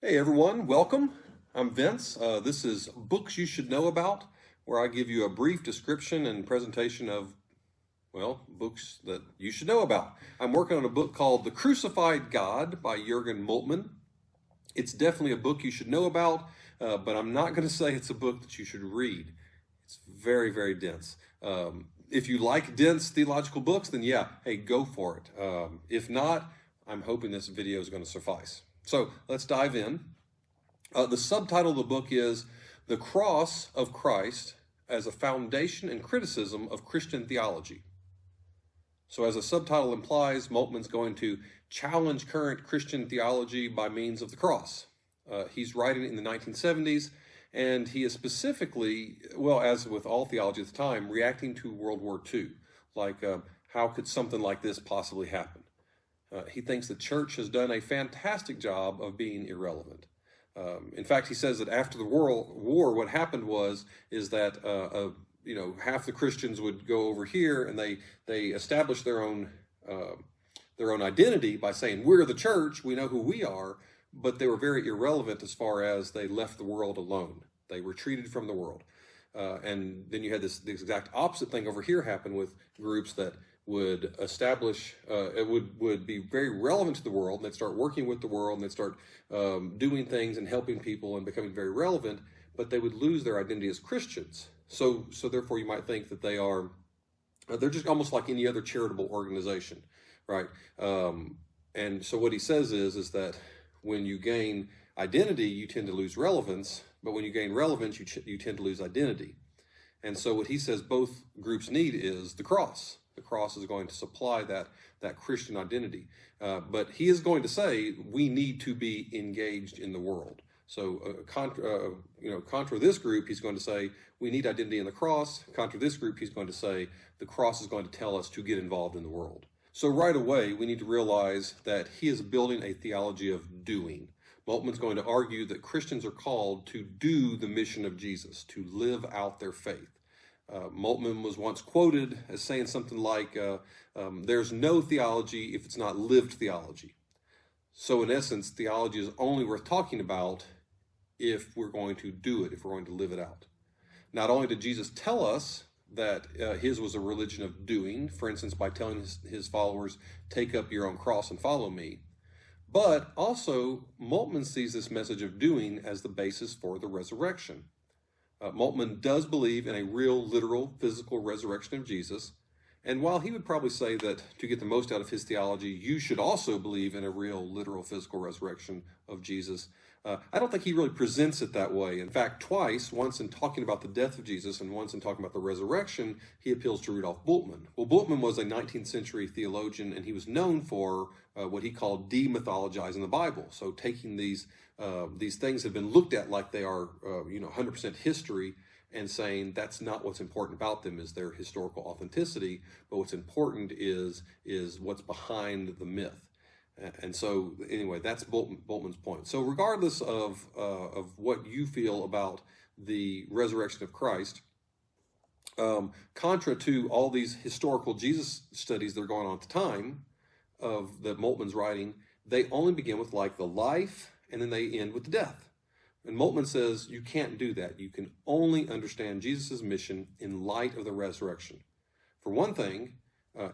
Hey everyone, welcome. I'm Vince. This is Books You Should Know About, where I give you a brief description and presentation of, books that you should know about. I'm working on a book called The Crucified God by Jurgan Moltmann. It's definitely a book you should know about, but I'm not going to say it's a book that you should read. It's very, very dense. If you like dense theological books, then yeah, hey, go for it. If not, I'm hoping this video is going to suffice. So let's dive in. The subtitle of the book is The Cross of Christ as a Foundation and Criticism of Christian Theology. So as the subtitle implies, Moltmann's going to challenge current Christian theology by means of the cross. He's writing in the 1970s, and he is specifically, well, as with all theology at the time, reacting to World War II. Like, how could something like this possibly happen? He thinks the church has done a fantastic job of being irrelevant. In fact, he says that after the war, what happened is that half the Christians would go over here and they established their own identity by saying we're the church, we know who we are, but they were very irrelevant as far as they left the world alone. They retreated from the world, and then you had the exact opposite thing over here happen with groups that would establish, it would be very relevant to the world, and they'd start working with the world, and they'd start doing things and helping people and becoming very relevant, but they would lose their identity as Christians. So therefore you might think that they're just almost like any other charitable organization, right? And so what he says is that when you gain identity, you tend to lose relevance, but when you gain relevance, you tend to lose identity. And so what he says both groups need is the cross. The cross is going to supply that Christian identity. But he is going to say we need to be engaged in the world. So contra this group, he's going to say we need identity in the cross. Contra this group, he's going to say the cross is going to tell us to get involved in the world. So right away, we need to realize that he is building a theology of doing. Moltmann's going to argue that Christians are called to do the mission of Jesus, to live out their faith. Moltmann was once quoted as saying something like, there's no theology if it's not lived theology. So in essence, theology is only worth talking about if we're going to do it, if we're going to live it out. Not only did Jesus tell us that his was a religion of doing, for instance, by telling his followers, take up your own cross and follow me, but also Moltmann sees this message of doing as the basis for the resurrection. Moltmann does believe in a real, literal, physical resurrection of Jesus. And while he would probably say that to get the most out of his theology, you should also believe in a real, literal, physical resurrection of Jesus, I don't think he really presents it that way. In fact, twice, once in talking about the death of Jesus and once in talking about the resurrection, he appeals to Rudolf Bultmann. Well, Bultmann was a 19th century theologian, and he was known for what he called demythologizing the Bible. So taking these things have been looked at like they are 100% history, and saying that's not what's important about them is their historical authenticity, but what's important is what's behind the myth. And so anyway, that's Bultmann's point. So regardless of what you feel about the resurrection of Christ, contra to all these historical Jesus studies that are going on at the time of that Moltmann's writing, they only begin with like the life, and then they end with the death. And Moltmann says you can't do that. You can only understand Jesus' mission in light of the resurrection. For one thing,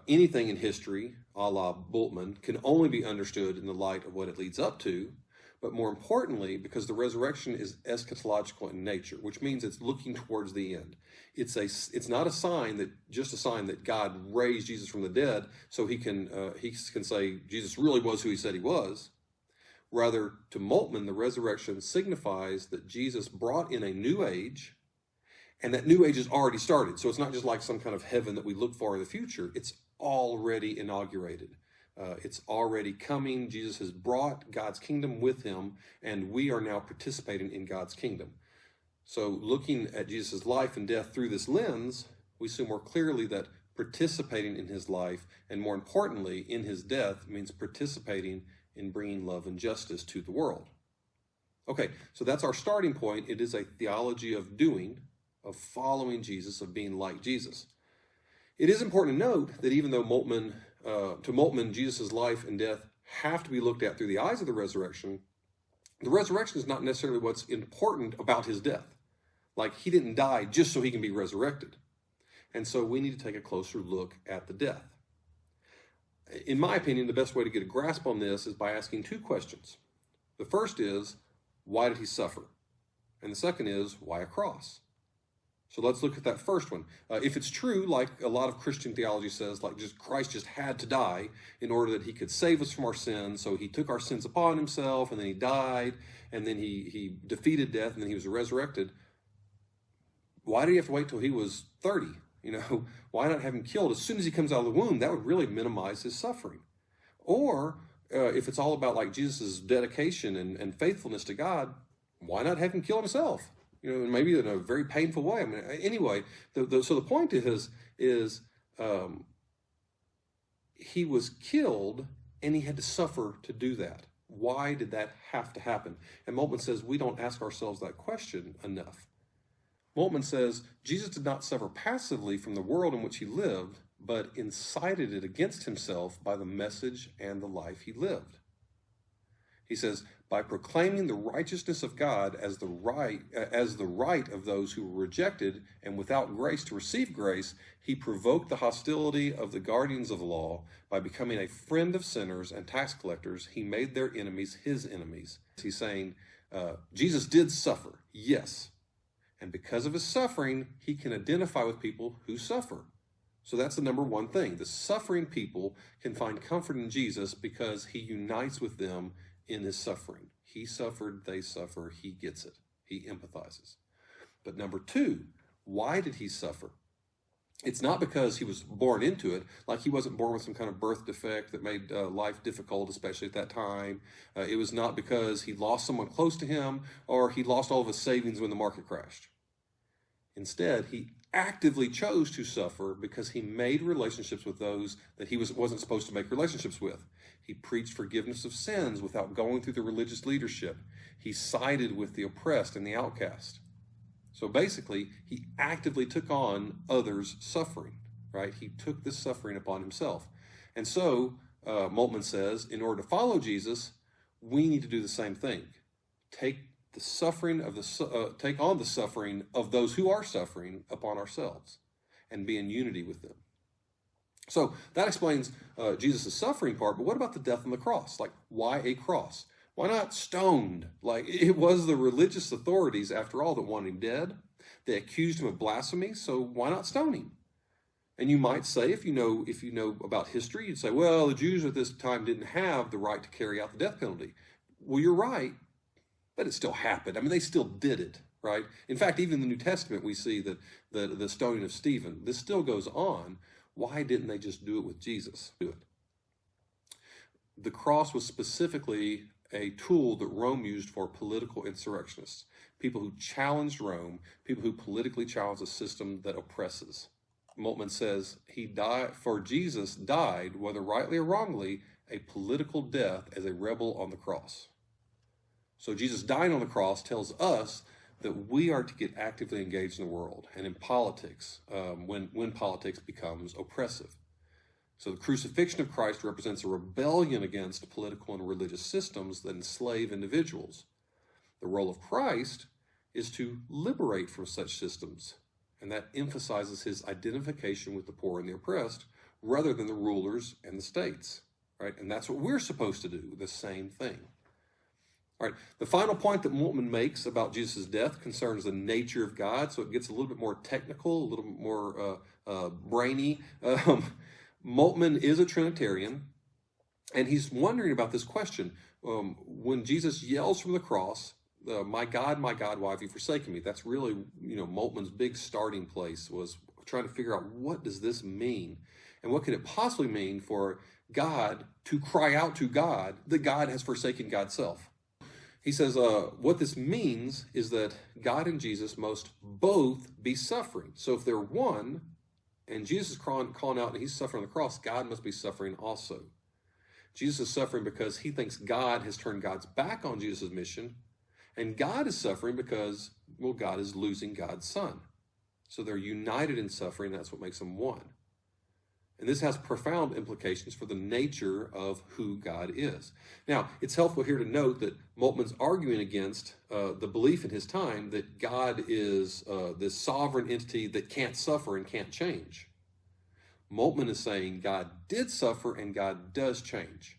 anything in history, a la Bultmann, can only be understood in the light of what it leads up to, but more importantly, because the resurrection is eschatological in nature, which means it's looking towards the end. It's not a sign that God raised Jesus from the dead, so he can say Jesus really was who he said he was. Rather, to Moltmann, the resurrection signifies that Jesus brought in a new age, and that new age has already started. So it's not just like some kind of heaven that we look for in the future. It's already inaugurated. It's already coming. Jesus has brought God's kingdom with him, and we are now participating in God's kingdom. So looking at Jesus' life and death through this lens, we see more clearly that participating in his life, and more importantly, in his death, means participating in bringing love and justice to the world. Okay, so that's our starting point. It is a theology of doing, of following Jesus, of being like Jesus. It is important to note that even though to Moltmann, Jesus' life and death have to be looked at through the eyes of the resurrection, The resurrection is not necessarily what's important about his death. Like, he didn't die just so he can be resurrected. And so we need to take a closer look at the death. In my opinion, the best way to get a grasp on this is by asking two questions. The first is, why did he suffer? And the second is, why a cross? So let's look at that first one. If it's true, like a lot of Christian theology says, like Christ just had to die in order that he could save us from our sins, so he took our sins upon himself, and then he died, and then he defeated death, and then he was resurrected. Why did he have to wait till he was 30? Why not have him killed as soon as he comes out of the womb? That would really minimize his suffering. Or if it's all about like Jesus' dedication and faithfulness to God, why not have him kill himself? Maybe in a very painful way. I mean, anyway, so the point is he was killed and he had to suffer to do that. Why did that have to happen? And Moltmann says we don't ask ourselves that question enough. Moltmann says Jesus did not suffer passively from the world in which he lived, but incited it against himself by the message and the life he lived. He says, by proclaiming the righteousness of God as the right of those who were rejected and without grace to receive grace, he provoked the hostility of the guardians of the law. By becoming a friend of sinners and tax collectors, he made their enemies his enemies. He's saying, Jesus did suffer, yes. And because of his suffering, he can identify with people who suffer. So that's the number one thing. The suffering people can find comfort in Jesus because he unites with them in his suffering. He suffered, they suffer, he gets it. He empathizes. But number two, why did he suffer? It's not because he was born into it, like he wasn't born with some kind of birth defect that made life difficult, especially at that time. It was not because he lost someone close to him or he lost all of his savings when the market crashed. Instead, he actively chose to suffer because he made relationships with those that he wasn't supposed to make relationships with. He preached forgiveness of sins without going through the religious leadership. He sided with the oppressed and the outcast. So basically, he actively took on others' suffering, right? He took this suffering upon himself. And so, Moltmann says, in order to follow Jesus, we need to do the same thing. Take on the suffering of those who are suffering upon ourselves and be in unity with them. So that explains Jesus' suffering part, but what about the death on the cross? Like, why a cross? Why not stoned? Like, it was the religious authorities, after all, that wanted him dead. They accused him of blasphemy, so why not stone him? And you might say, if you know about history, you'd say, well, the Jews at this time didn't have the right to carry out the death penalty. Well, you're right, but it still happened. I mean, they still did it, right? In fact, even in the New Testament, we see that the stoning of Stephen, this still goes on. Why didn't they just do it with Jesus? The cross was specifically a tool that Rome used for political insurrectionists, people who challenged Rome, people who politically challenged a system that oppresses. Moltmann says Jesus died, whether rightly or wrongly, a political death as a rebel on the cross. So Jesus dying on the cross tells us that we are to get actively engaged in the world and in politics when politics becomes oppressive. So the crucifixion of Christ represents a rebellion against political and religious systems that enslave individuals. The role of Christ is to liberate from such systems, and that emphasizes his identification with the poor and the oppressed rather than the rulers and the states, right? And that's what we're supposed to do, the same thing. All right, the final point that Moltmann makes about Jesus' death concerns the nature of God, so it gets a little bit more technical, a little bit more brainy. Moltmann is a Trinitarian, and he's wondering about this question. When Jesus yells from the cross, my God, why have you forsaken me? That's really, Moltmann's big starting place was trying to figure out, what does this mean? And what could it possibly mean for God to cry out to God that God has forsaken God's self? He says, what this means is that God and Jesus must both be suffering. So if they're one, and Jesus is calling out and he's suffering on the cross, God must be suffering also. Jesus is suffering because he thinks God has turned God's back on Jesus' mission, and God is suffering because, well, God is losing God's son. So they're united in suffering. That's what makes them one. And this has profound implications for the nature of who God is. Now, it's helpful here to note that Moltmann's arguing against the belief in his time that God is this sovereign entity that can't suffer and can't change. Moltmann is saying God did suffer and God does change.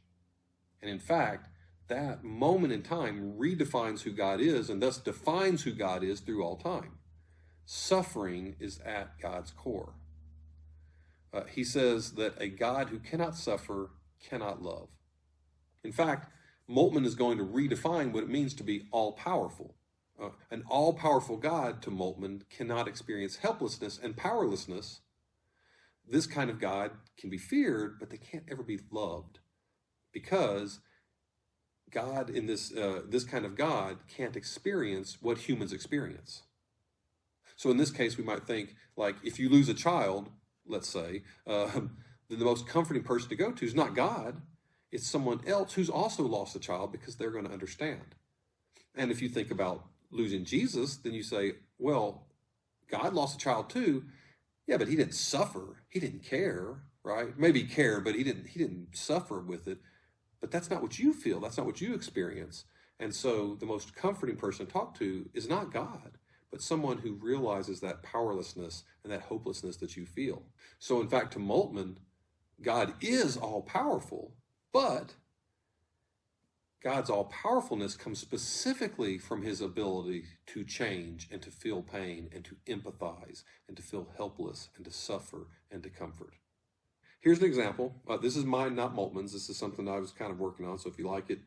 And in fact, that moment in time redefines who God is and thus defines who God is through all time. Suffering is at God's core. He says that a God who cannot suffer cannot love. In fact, Moltmann is going to redefine what it means to be all-powerful. An all-powerful God, to Moltmann, cannot experience helplessness and powerlessness. This kind of God can be feared, but they can't ever be loved, because God in this kind of God can't experience what humans experience. So in this case, we might think, like, if you lose a child, let's say, then the most comforting person to go to is not God. It's someone else who's also lost a child, because they're going to understand. And if you think about losing Jesus, then you say, well, God lost a child too. Yeah, but he didn't suffer. He didn't care, right? Maybe he cared, but he didn't suffer with it. But that's not what you feel. That's not what you experience. And so the most comforting person to talk to is not God, but someone who realizes that powerlessness and that hopelessness that you feel. So in fact, to Moltmann, God is all-powerful, but God's all-powerfulness comes specifically from his ability to change and to feel pain and to empathize and to feel helpless and to suffer and to comfort. Here's an example. This is mine, not Moltmann's. This is something I was kind of working on, so if you like it,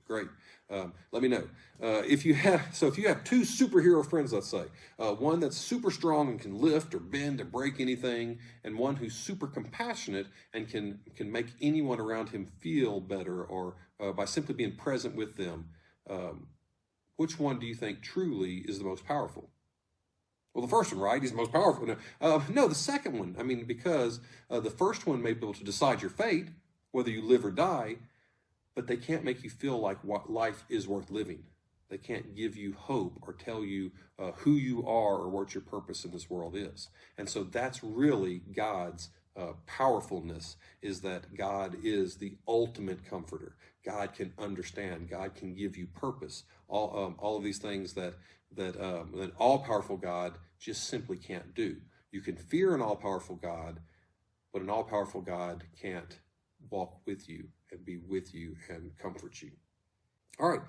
great. Let me know. If you have two superhero friends, let's say, one that's super strong and can lift or bend or break anything, and one who's super compassionate and can make anyone around him feel better, or by simply being present with them, which one do you think truly is the most powerful? Well, the first one, right? He's the most powerful. No, the second one. I mean, because the first one may be able to decide your fate, whether you live or die, but they can't make you feel like what life is worth living. They can't give you hope or tell you who you are or what your purpose in this world is. And so that's really God's powerfulness, is that God is the ultimate comforter. God can understand. God can give you purpose. All of these things that an all-powerful God just simply can't do. You can fear an all-powerful God, but an all-powerful God can't walk with you and be with you and comfort you. All right,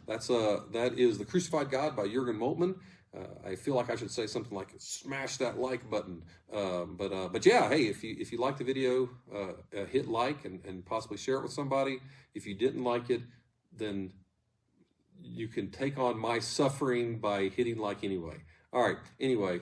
that is The Crucified God by Jurgan Moltmann. I feel like I should say something like smash that like button, but yeah, hey, if you like the video, hit like and possibly share it with somebody. If you didn't like it, then you can take on my suffering by hitting like anyway. All right, anyway,